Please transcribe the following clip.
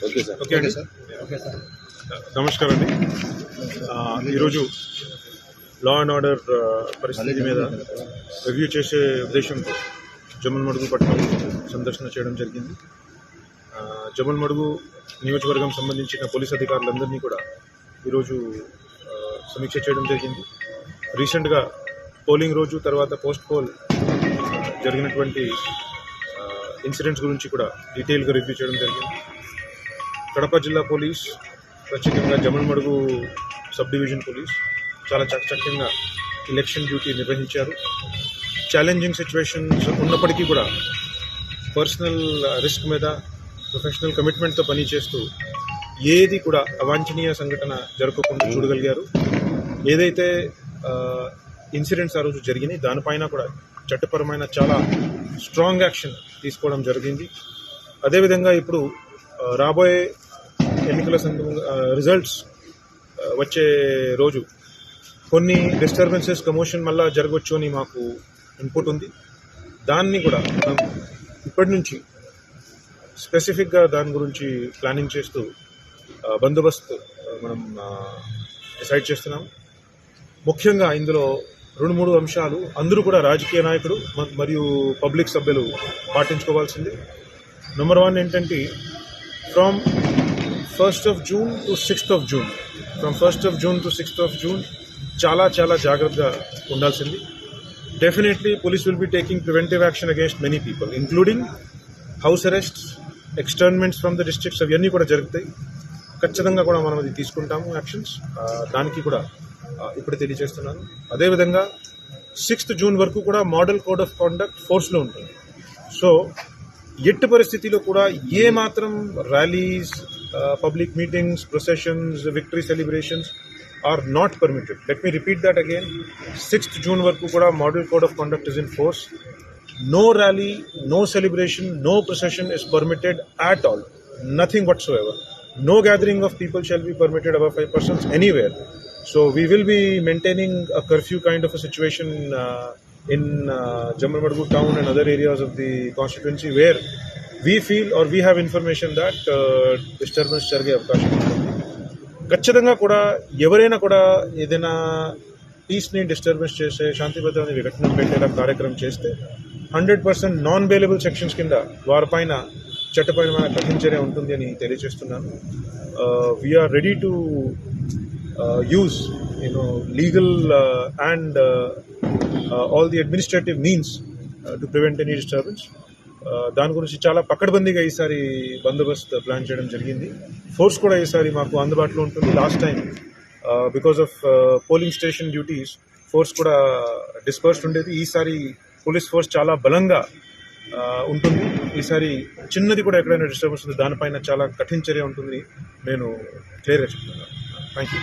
Okay అండి. నమస్కారం అండి. ఈరోజు లా అండ్ ఆర్డర్ పరిస్థితి మీద రివ్యూ చేసే ఉద్దేశంతో జమ్మలమడుగు పట్టణం సందర్శన చేయడం జరిగింది. జమ్మలమడుగు నియోజకవర్గం సంబంధించిన పోలీస్ అధికారులందరినీ కూడా ఈరోజు సమీక్ష చేయడం జరిగింది. రీసెంట్గా పోలింగ్ రోజు తర్వాత పోస్ట్ పోల్ జరిగినటువంటి ఇన్సిడెంట్స్ గురించి కూడా డీటెయిల్గా రివ్యూ చేయడం జరిగింది. కడప జిల్లా పోలీస్, ప్రత్యేకంగా జమ్మలమడుగు సబ్ డివిజన్ పోలీస్ చాలా చక్కగా ఎలక్షన్ డ్యూటీ నిర్వహించారు. ఛాలెంజింగ్ సిచ్యువేషన్స్ ఉన్నప్పటికీ కూడా పర్సనల్ రిస్క్ మీద ప్రొఫెషనల్ కమిట్మెంట్తో పనిచేస్తూ ఏది కూడా అవాంఛనీయ సంఘటన జరగకుండా చూడగలిగారు. ఏదైతే ఇన్సిడెంట్స్ ఆ రోజు జరిగినాయి దానిపైన కూడా చట్టపరమైన చాలా స్ట్రాంగ్ యాక్షన్ తీసుకోవడం జరిగింది. అదేవిధంగా ఇప్పుడు రాబోయే ఎన్నికల రిజల్ట్స్ వచ్చే రోజు కొన్ని డిస్టర్బెన్సెస్ కమోషన్ మళ్ళా జరగవచ్చు అని మాకు ఇన్పుట్ ఉంది. దాన్ని కూడా మనం ఇప్పటి నుంచి స్పెసిఫిక్గా దాని గురించి ప్లానింగ్ చేస్తూ బందోబస్తు మనం డిసైడ్ చేస్తున్నాం. ముఖ్యంగా ఇందులో 2-3 అంశాలు అందరూ కూడా రాజకీయ నాయకులు మరియు పబ్లిక్ సభ్యులు పాటించుకోవాల్సింది. నెంబర్ 1 ఏంటంటే from 1st of June to 6th of June, from 1st of June to 6th of June చాలా జాగ్రత్తగా ఉండాల్సింది. Definitely police will be taking preventive action against many people, including house arrests, ఎక్స్టర్న్మెంట్స్ from the districts, అవన్నీ కూడా జరుగుతాయి. ఖచ్చితంగా కూడా మనం అది తీసుకుంటాము యాక్షన్స్. దానికి కూడా ఇప్పుడు తెలియజేస్తున్నాను. అదేవిధంగా 6th June వరకు కూడా మోడల్ కోడ్ ఆఫ్ కాండక్ట్ ఫోర్స్లో ఉంటుంది. సో ఎట్టి పరిస్థితిలో కూడా ఏ మాత్రం rallies, public meetings, processions, victory celebrations are not permitted. Let me repeat that again. 6th June వరకు కూడా model code of conduct is in force. No rally, no celebration, no procession is permitted at all. Nothing whatsoever. No gathering of people shall be permitted above 5 persons anywhere. So we will be maintaining a curfew kind of a situation in Jammalmadu town and other areas of the constituency where we feel or we have information that disturbance జరిగే అవకాశం ఉంటుంది. ఖచ్చితంగా కూడా ఎవరైనా కూడా ఏదైనా పీస్ని disturbance చేసే, శాంతి భద్రతని విఘటన పెట్టేలా కార్యక్రమం చేస్తే 100% నాన్ బెయిలబుల్ సెక్షన్స్ కింద వారిపైన చట్టపరమైన కఠిన చర్య ఉంటుంది అని తెలియజేస్తున్నాను. We are ready to use legal and all the administrative means to prevent any disturbance. దాని గురించి చాలా పకడ్బందీగా ఈసారి బందోబస్తు ప్లాన్ చేయడం జరిగింది. ఫోర్స్ కూడా ఈసారి మాకు అందుబాటులో ఉంటుంది. Last time because of polling station duties force కూడా డిస్పర్స్డ్ ఉండేది. ఈసారి పోలీస్ ఫోర్స్ చాలా బలంగా ఉంటుంది. ఈసారి చిన్నది కూడా ఎక్కడైనా డిస్టర్బెన్స్ ఉంది దానిపైన చాలా కఠిన చర్య ఉంటుందని నేను క్లియర్గా చెప్తున్నాను. Thank you.